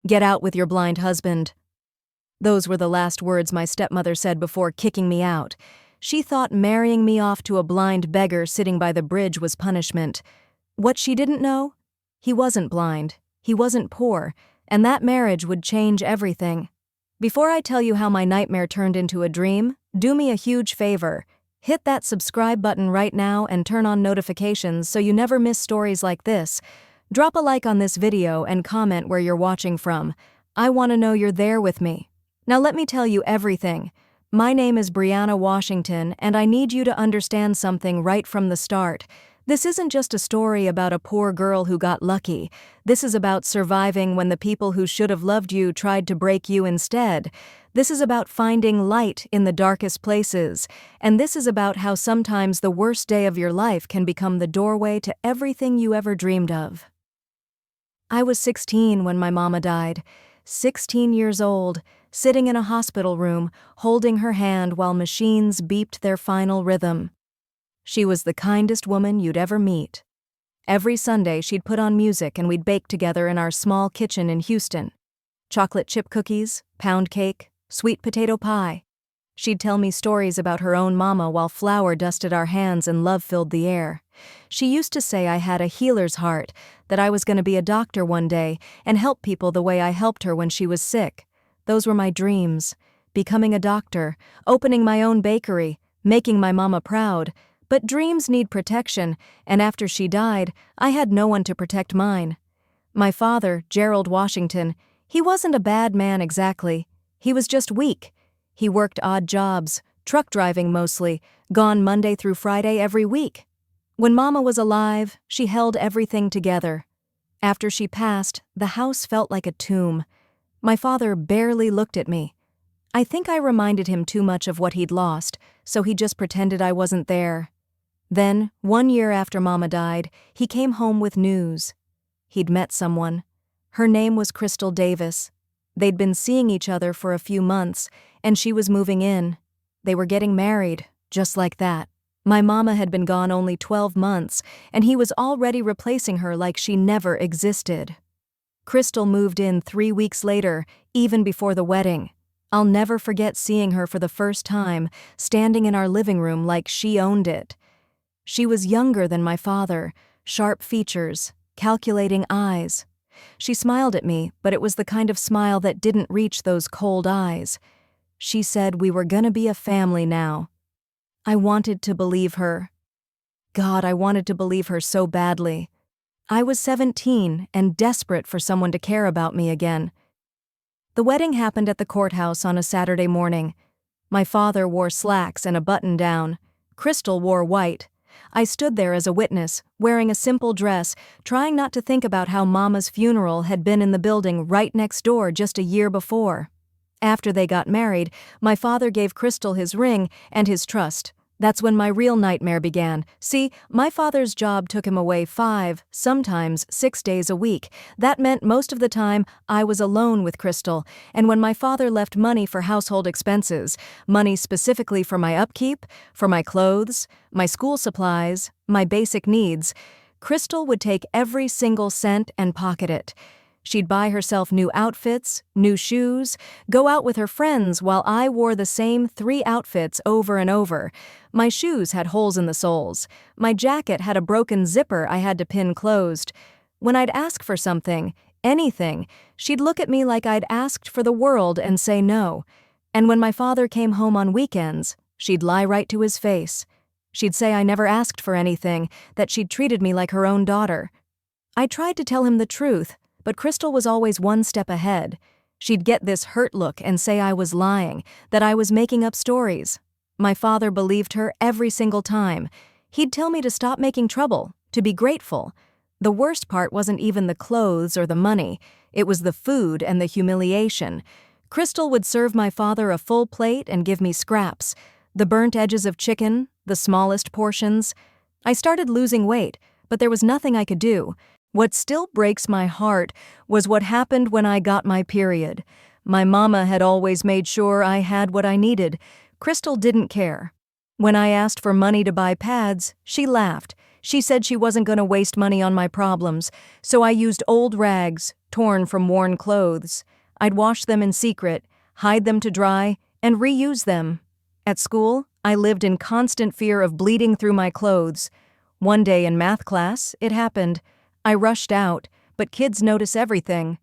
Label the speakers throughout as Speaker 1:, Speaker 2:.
Speaker 1: Get out with your blind husband." Those were the last words my stepmother said before kicking me out. She thought marrying me off to a blind beggar sitting by the bridge was punishment. What she didn't know? He wasn't blind, he wasn't poor, and that marriage would change everything. Before I tell you how my nightmare turned into a dream, do me a huge favor. Hit that subscribe button right now and turn on notifications so you never miss stories like this. Drop a like on this video and comment where you're watching from. I want to know you're there with me. Now let me tell you everything. My name is Brianna Washington, and I need you to understand something right from the start. This isn't just a story about a poor girl who got lucky. This is about surviving when the people who should have loved you tried to break you instead. This is about finding light in the darkest places. And this is about how sometimes the worst day of your life can become the doorway to everything you ever dreamed of. I was 16 when my mama died. 16 years old, sitting in a hospital room, holding her hand while machines beeped their final rhythm. She was the kindest woman you'd ever meet. Every Sunday she'd put on music and we'd bake together in our small kitchen in Houston. Chocolate chip cookies, pound cake, sweet potato pie. She'd tell me stories about her own mama while flour dusted our hands and love filled the air. She used to say I had a healer's heart, that I was going to be a doctor one day and help people the way I helped her when she was sick. Those were my dreams. Becoming a doctor, opening my own bakery, making my mama proud. But dreams need protection, and after she died, I had no one to protect mine. My father, Gerald Washington, he wasn't a bad man exactly. He was just weak. He worked odd jobs, truck driving mostly, gone Monday through Friday every week. When Mama was alive, she held everything together. After she passed, the house felt like a tomb. My father barely looked at me. I think I reminded him too much of what he'd lost, so he just pretended I wasn't there. Then, 1 year after Mama died, he came home with news. He'd met someone. Her name was Crystal Davis. They'd been seeing each other for a few months, and she was moving in. They were getting married, just like that. My mama had been gone only 12 months, and he was already replacing her like she never existed. Crystal moved in 3 weeks later, even before the wedding. I'll never forget seeing her for the first time, standing in our living room like she owned it. She was younger than my father, sharp features, calculating eyes. She smiled at me, but it was the kind of smile that didn't reach those cold eyes. She said we were gonna be a family now. I wanted to believe her. God, I wanted to believe her so badly. I was 17 and desperate for someone to care about me again. The wedding happened at the courthouse on a Saturday morning. My father wore slacks and a button-down. Crystal wore white. I stood there as a witness, wearing a simple dress, trying not to think about how Mama's funeral had been in the building right next door just a year before. After they got married, my father gave Crystal his ring and his trust. That's when my real nightmare began. See, my father's job took him away 5, sometimes 6 days a week. That meant most of the time I was alone with Crystal, and when my father left money for household expenses, money specifically for my upkeep, for my clothes, my school supplies, my basic needs, Crystal would take every single cent and pocket it. She'd buy herself new outfits, new shoes, go out with her friends while I wore the same 3 outfits over and over. My shoes had holes in the soles. My jacket had a broken zipper I had to pin closed. When I'd ask for something, anything, she'd look at me like I'd asked for the world and say no. And when my father came home on weekends, she'd lie right to his face. She'd say I never asked for anything, that she'd treated me like her own daughter. I tried to tell him the truth, but Crystal was always one step ahead. She'd get this hurt look and say I was lying, that I was making up stories. My father believed her every single time. He'd tell me to stop making trouble, to be grateful. The worst part wasn't even the clothes or the money. It was the food and the humiliation. Crystal would serve my father a full plate and give me scraps. The burnt edges of chicken, the smallest portions. I started losing weight, but there was nothing I could do. What still breaks my heart was what happened when I got my period. My mama had always made sure I had what I needed. Crystal didn't care. When I asked for money to buy pads, she laughed. She said she wasn't going to waste money on my problems, so I used old rags, torn from worn clothes. I'd wash them in secret, hide them to dry, and reuse them. At school, I lived in constant fear of bleeding through my clothes. One day in math class, it happened. I rushed out, but kids notice everything.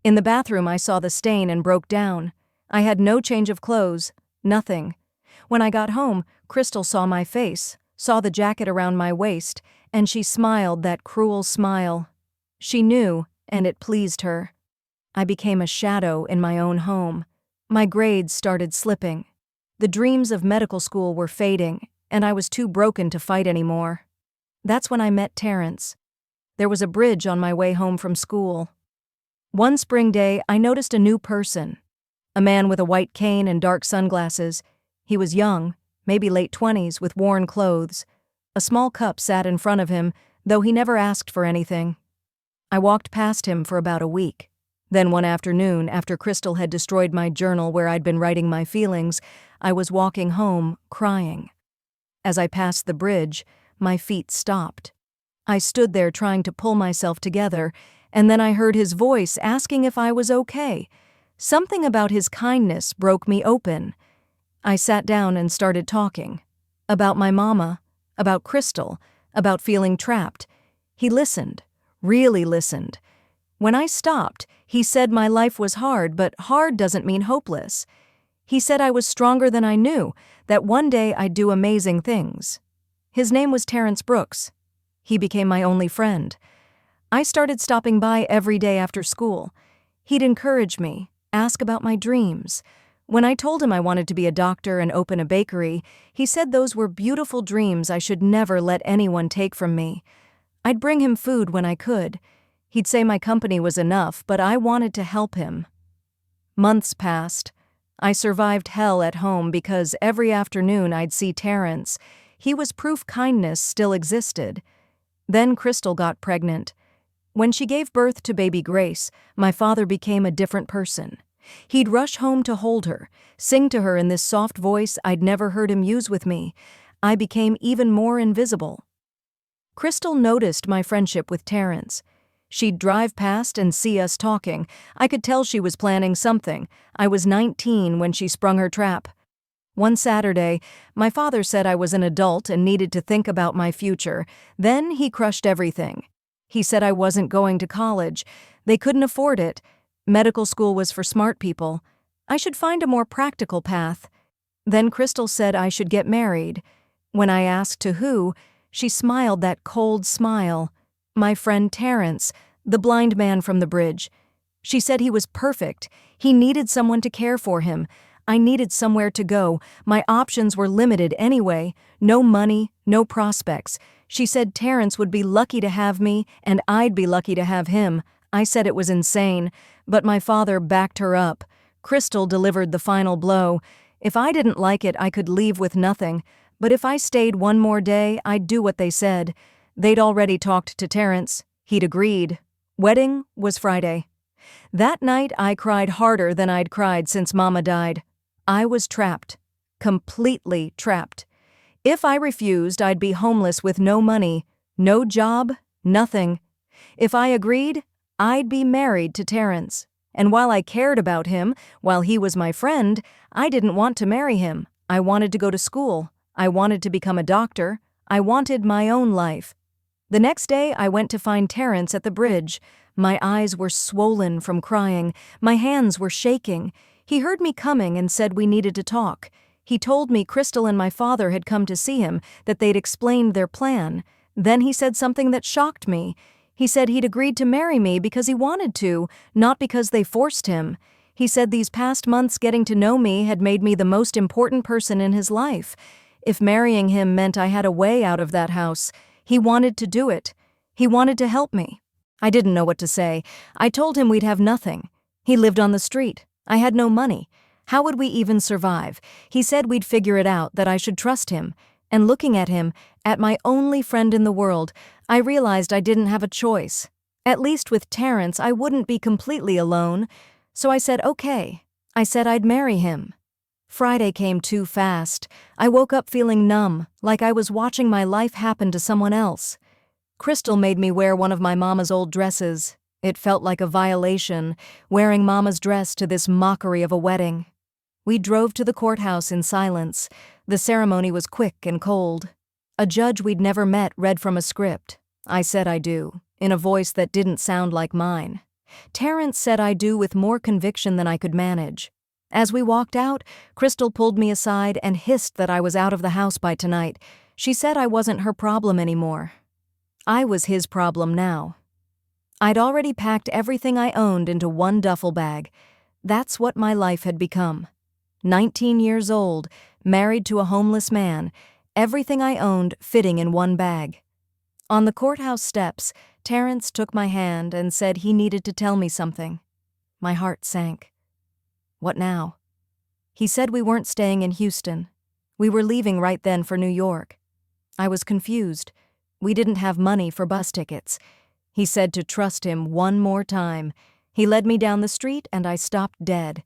Speaker 1: In the bathroom, I saw the stain and broke down. I had no change of clothes, nothing. When I got home, Crystal saw my face, saw the jacket around my waist, and she smiled that cruel smile. She knew, and it pleased her. I became a shadow in my own home. My grades started slipping. The dreams of medical school were fading, and I was too broken to fight anymore. That's when I met Terrence. There was a bridge on my way home from school. One spring day, I noticed a new person. A man with a white cane and dark sunglasses. He was young, maybe late 20s, with worn clothes. A small cup sat in front of him, though he never asked for anything. I walked past him for about a week. Then one afternoon, after Crystal had destroyed my journal where I'd been writing my feelings, I was walking home, crying. As I passed the bridge, my feet stopped. I stood there trying to pull myself together, and then I heard his voice asking if I was okay. Something about his kindness broke me open. I sat down and started talking. About my mama, about Crystal, about feeling trapped. He listened, really listened. When I stopped, he said my life was hard, but hard doesn't mean hopeless. He said I was stronger than I knew, that one day I'd do amazing things. His name was Terrence Brooks. He became my only friend. I started stopping by every day after school. He'd encourage me, ask about my dreams. When I told him I wanted to be a doctor and open a bakery, he said those were beautiful dreams I should never let anyone take from me. I'd bring him food when I could. He'd say my company was enough, but I wanted to help him. Months passed. I survived hell at home because every afternoon I'd see Terrence. He was proof kindness still existed. Then Crystal got pregnant. When she gave birth to baby Grace, my father became a different person. He'd rush home to hold her, sing to her in this soft voice I'd never heard him use with me. I became even more invisible. Crystal noticed my friendship with Terrence. She'd drive past and see us talking. I could tell she was planning something. I was 19 when she sprung her trap. One Saturday, my father said I was an adult and needed to think about my future. Then he crushed everything. He said I wasn't going to college. They couldn't afford it. Medical school was for smart people. I should find a more practical path. Then Crystal said I should get married. When I asked to who, she smiled that cold smile. My friend Terrence, the blind man from the bridge. She said he was perfect. He needed someone to care for him. I needed somewhere to go. My options were limited anyway. No money, no prospects. She said Terrence would be lucky to have me, and I'd be lucky to have him. I said it was insane, but my father backed her up. Crystal delivered the final blow. If I didn't like it, I could leave with nothing. But if I stayed one more day, I'd do what they said. They'd already talked to Terrence. He'd agreed. Wedding was Friday. That night, I cried harder than I'd cried since Mama died. I was trapped. Completely trapped. If I refused, I'd be homeless with no money, no job, nothing. If I agreed, I'd be married to Terrence. And while I cared about him, while he was my friend, I didn't want to marry him. I wanted to go to school. I wanted to become a doctor. I wanted my own life. The next day, I went to find Terrence at the bridge. My eyes were swollen from crying. My hands were shaking. He heard me coming and said we needed to talk. He told me Crystal and my father had come to see him, that they'd explained their plan. Then he said something that shocked me. He said he'd agreed to marry me because he wanted to, not because they forced him. He said these past months getting to know me had made me the most important person in his life. If marrying him meant I had a way out of that house, he wanted to do it. He wanted to help me. I didn't know what to say. I told him we'd have nothing. He lived on the street. I had no money. How would we even survive? He said we'd figure it out, that I should trust him. And looking at him, at my only friend in the world, I realized I didn't have a choice. At least with Terrence, I wouldn't be completely alone. So I said, okay. I said I'd marry him. Friday came too fast. I woke up feeling numb, like I was watching my life happen to someone else. Crystal made me wear one of my mama's old dresses. It felt like a violation, wearing mama's dress to this mockery of a wedding. We drove to the courthouse in silence. The ceremony was quick and cold. A judge we'd never met read from a script. I said I do, in a voice that didn't sound like mine. Terrence said I do with more conviction than I could manage. As we walked out, Crystal pulled me aside and hissed that I was out of the house by tonight. She said I wasn't her problem anymore. I was his problem now. I'd already packed everything I owned into one duffel bag. That's what my life had become. 19 years old, married to a homeless man, everything I owned fitting in one bag. On the courthouse steps, Terrence took my hand and said he needed to tell me something. My heart sank. What now? He said we weren't staying in Houston. We were leaving right then for New York. I was confused. We didn't have money for bus tickets. He said to trust him one more time. He led me down the street and I stopped dead.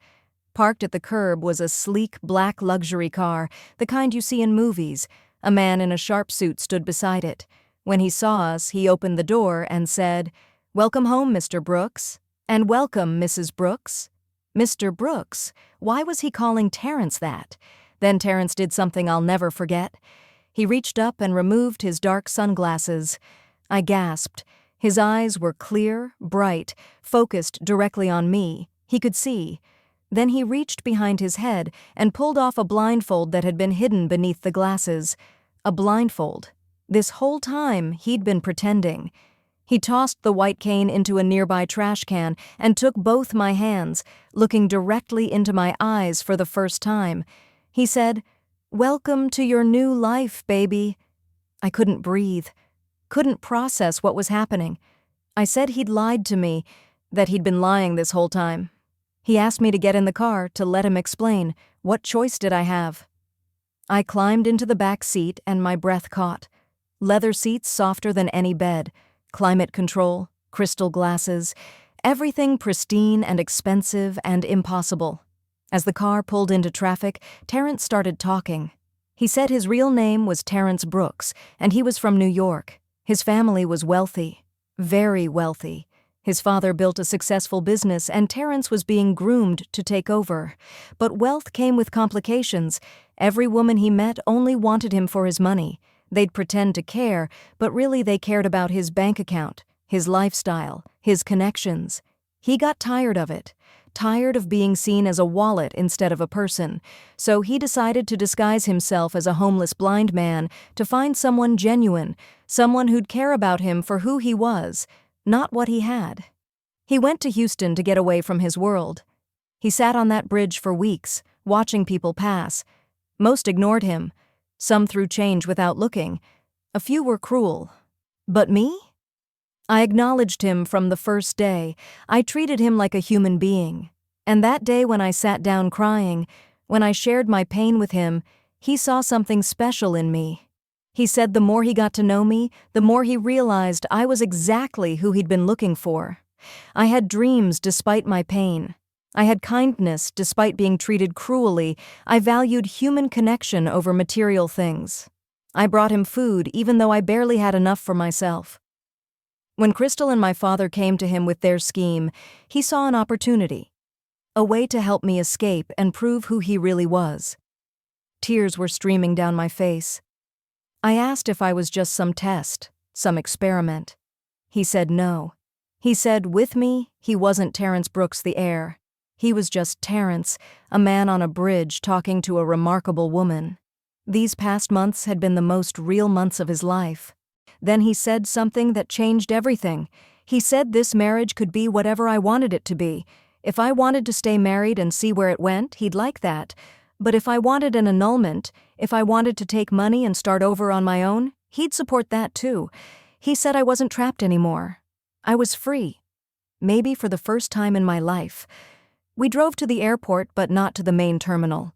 Speaker 1: Parked at the curb was a sleek black luxury car, the kind you see in movies. A man in a sharp suit stood beside it. When he saw us, he opened the door and said, "Welcome home, Mr. Brooks. And welcome, Mrs. Brooks." Mr. Brooks? Why was he calling Terrence that? Then Terrence did something I'll never forget. He reached up and removed his dark sunglasses. I gasped. His eyes were clear, bright, focused directly on me. He could see. Then he reached behind his head and pulled off a blindfold that had been hidden beneath the glasses. A blindfold. This whole time, he'd been pretending. He tossed the white cane into a nearby trash can and took both my hands, looking directly into my eyes for the first time. He said, "Welcome to your new life, baby." I couldn't breathe, couldn't process what was happening. I said he'd lied to me, that he'd been lying this whole time. He asked me to get in the car to let him explain. What choice did I have? I climbed into the back seat and my breath caught. Leather seats softer than any bed. Climate control, crystal glasses, everything pristine and expensive and impossible. As the car pulled into traffic, Terrence started talking. He said his real name was Terrence Brooks, and he was from New York. His family was wealthy, very wealthy. His father built a successful business, and Terrence was being groomed to take over. But wealth came with complications. Every woman he met only wanted him for his money. They'd pretend to care, but really they cared about his bank account, his lifestyle, his connections. He got tired of it, tired of being seen as a wallet instead of a person, so he decided to disguise himself as a homeless blind man to find someone genuine, someone who'd care about him for who he was, not what he had. He went to Houston to get away from his world. He sat on that bridge for weeks, watching people pass. Most ignored him. Some threw change without looking. A few were cruel. But me? I acknowledged him from the first day. I treated him like a human being. And that day when I sat down crying, when I shared my pain with him, he saw something special in me. He said the more he got to know me, the more he realized I was exactly who he'd been looking for. I had dreams despite my pain. I had kindness despite being treated cruelly. I valued human connection over material things. I brought him food even though I barely had enough for myself. When Crystal and my father came to him with their scheme, he saw an opportunity, a way to help me escape and prove who he really was. Tears were streaming down my face. I asked if I was just some test, some experiment. He said no. He said with me, he wasn't Terrence Brooks the heir. He was just Terrence, a man on a bridge talking to a remarkable woman. These past months had been the most real months of his life. Then he said something that changed everything. He said this marriage could be whatever I wanted it to be. If I wanted to stay married and see where it went, he'd like that. But if I wanted an annulment, if I wanted to take money and start over on my own, he'd support that too. He said I wasn't trapped anymore. I was free. Maybe for the first time in my life. We drove to the airport, but not to the main terminal.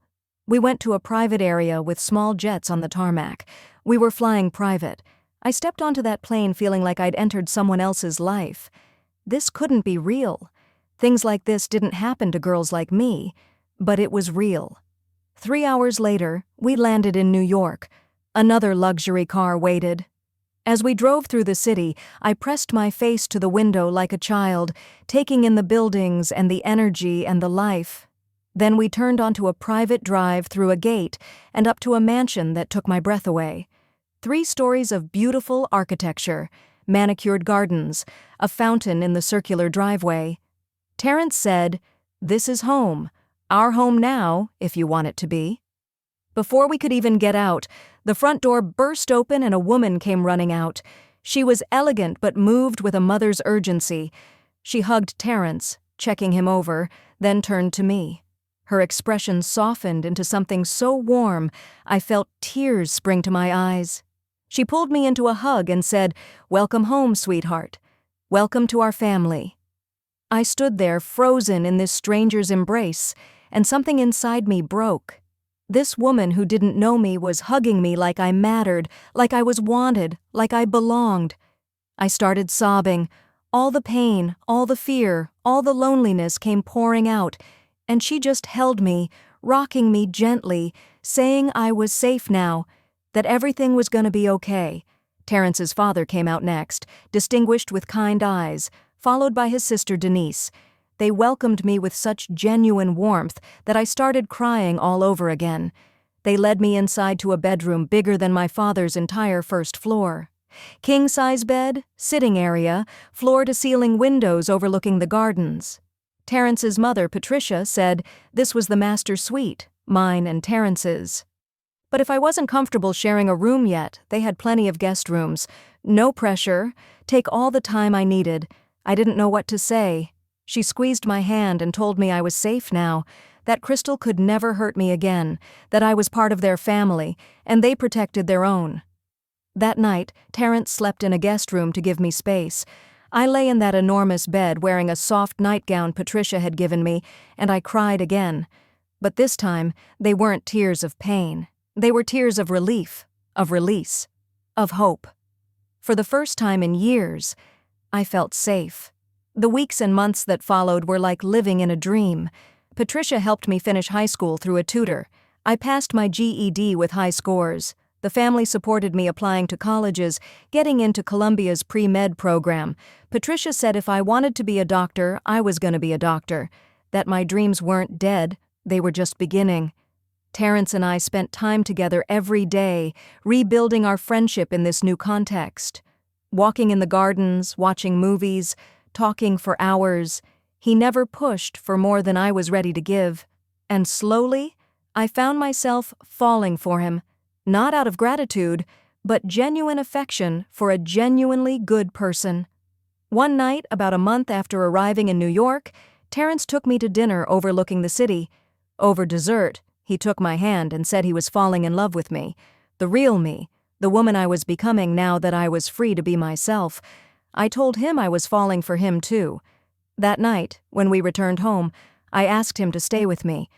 Speaker 1: We went to a private area with small jets on the tarmac. We were flying private. I stepped onto that plane feeling like I'd entered someone else's life. This couldn't be real. Things like this didn't happen to girls like me, but it was real. 3 hours later, we landed in New York. Another luxury car waited. As we drove through the city, I pressed my face to the window like a child, taking in the buildings and the energy and the life. Then we turned onto a private drive through a gate and up to a mansion that took my breath away. 3 stories of beautiful architecture, manicured gardens, a fountain in the circular driveway. Terrence said, "This is home. Our home now, if you want it to be." Before we could even get out, the front door burst open and a woman came running out. She was elegant but moved with a mother's urgency. She hugged Terrence, checking him over, then turned to me. Her expression softened into something so warm, I felt tears spring to my eyes. She pulled me into a hug and said, "Welcome home, sweetheart. Welcome to our family." I stood there frozen in this stranger's embrace, and something inside me broke. This woman who didn't know me was hugging me like I mattered, like I was wanted, like I belonged. I started sobbing. All the pain, all the fear, all the loneliness came pouring out, and she just held me, rocking me gently, saying I was safe now, that everything was going to be okay. Terrence's father came out next, distinguished with kind eyes, followed by his sister Denise. They welcomed me with such genuine warmth that I started crying all over again. They led me inside to a bedroom bigger than my father's entire first floor. King-size bed, sitting area, floor-to-ceiling windows overlooking the gardens. Terrence's mother, Patricia, said this was the master suite, mine and Terrence's. But if I wasn't comfortable sharing a room yet, they had plenty of guest rooms. No pressure, take all the time I needed. I didn't know what to say. She squeezed my hand and told me I was safe now, that Crystal could never hurt me again, that I was part of their family, and they protected their own. That night, Terrence slept in a guest room to give me space. I lay in that enormous bed wearing a soft nightgown Patricia had given me, and I cried again. But this time, they weren't tears of pain. They were tears of relief, of release, of hope. For the first time in years, I felt safe. The weeks and months that followed were like living in a dream. Patricia helped me finish high school through a tutor. I passed my GED with high scores. The family supported me applying to colleges, getting into Columbia's pre-med program. Patricia said if I wanted to be a doctor, I was going to be a doctor. That my dreams weren't dead, they were just beginning. Terrence and I spent time together every day, rebuilding our friendship in this new context. Walking in the gardens, watching movies, talking for hours. He never pushed for more than I was ready to give. And slowly, I found myself falling for him, not out of gratitude, but genuine affection for a genuinely good person. One night, about a month after arriving in New York, Terrence took me to dinner overlooking the city. Over dessert, he took my hand and said he was falling in love with me, the real me, the woman I was becoming now that I was free to be myself. I told him I was falling for him too. That night, when we returned home, I asked him to stay with me.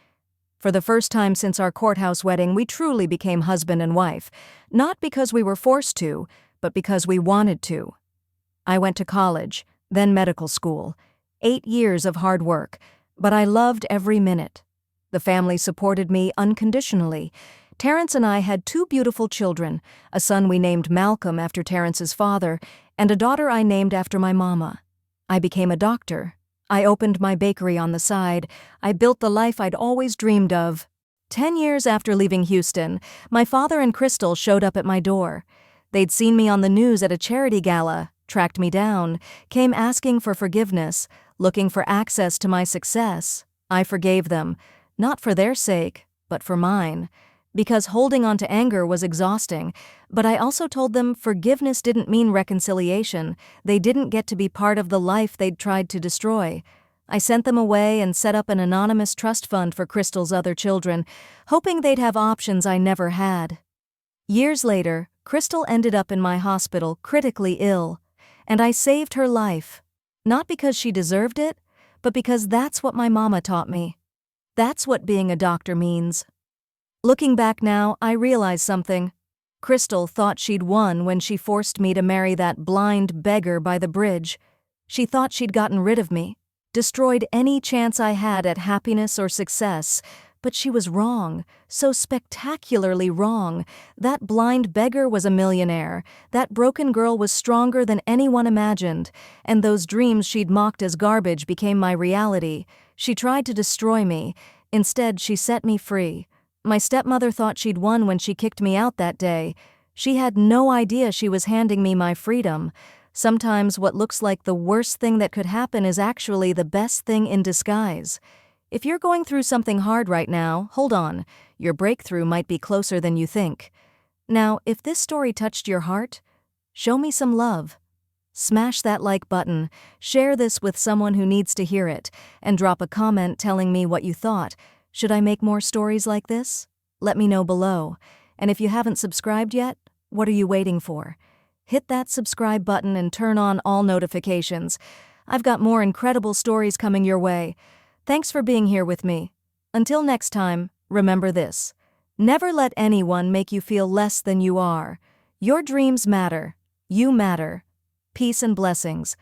Speaker 1: For the first time since our courthouse wedding, we truly became husband and wife, not because we were forced to, but because we wanted to. I went to college, then medical school. 8 years of hard work, but I loved every minute. The family supported me unconditionally. Terrence and I had 2 beautiful children, a son we named Malcolm after Terrence's father, and a daughter I named after my mama. I became a doctor. I opened my bakery on the side. I built the life I'd always dreamed of. 10 years after leaving Houston, my father and Crystal showed up at my door. They'd seen me on the news at a charity gala, tracked me down, came asking for forgiveness, looking for access to my success. I forgave them, not for their sake, but for mine. Because holding on to anger was exhausting, but I also told them forgiveness didn't mean reconciliation. They didn't get to be part of the life they'd tried to destroy. I sent them away and set up an anonymous trust fund for Crystal's other children, hoping they'd have options I never had. Years later, Crystal ended up in my hospital critically ill, and I saved her life. Not because she deserved it, but because that's what my mama taught me. That's what being a doctor means. Looking back now, I realize something. Crystal thought she'd won when she forced me to marry that blind beggar by the bridge. She thought she'd gotten rid of me, destroyed any chance I had at happiness or success, But she was wrong, so spectacularly wrong. That blind beggar was a millionaire. That broken girl was stronger than anyone imagined. And those dreams she'd mocked as garbage became my reality. She tried to destroy me. Instead, she set me free. My stepmother thought she'd won when she kicked me out that day. She had no idea she was handing me my freedom. Sometimes what looks like the worst thing that could happen is actually the best thing in disguise. If you're going through something hard right now, hold on. Your breakthrough might be closer than you think. Now, if this story touched your heart, show me some love. Smash that like button, share this with someone who needs to hear it, and drop a comment telling me what you thought. Should I make more stories like this? Let me know below. And if you haven't subscribed yet, what are you waiting for? Hit that subscribe button and turn on all notifications. I've got more incredible stories coming your way. Thanks for being here with me. Until next time, remember this. Never let anyone make you feel less than you are. Your dreams matter. You matter. Peace and blessings.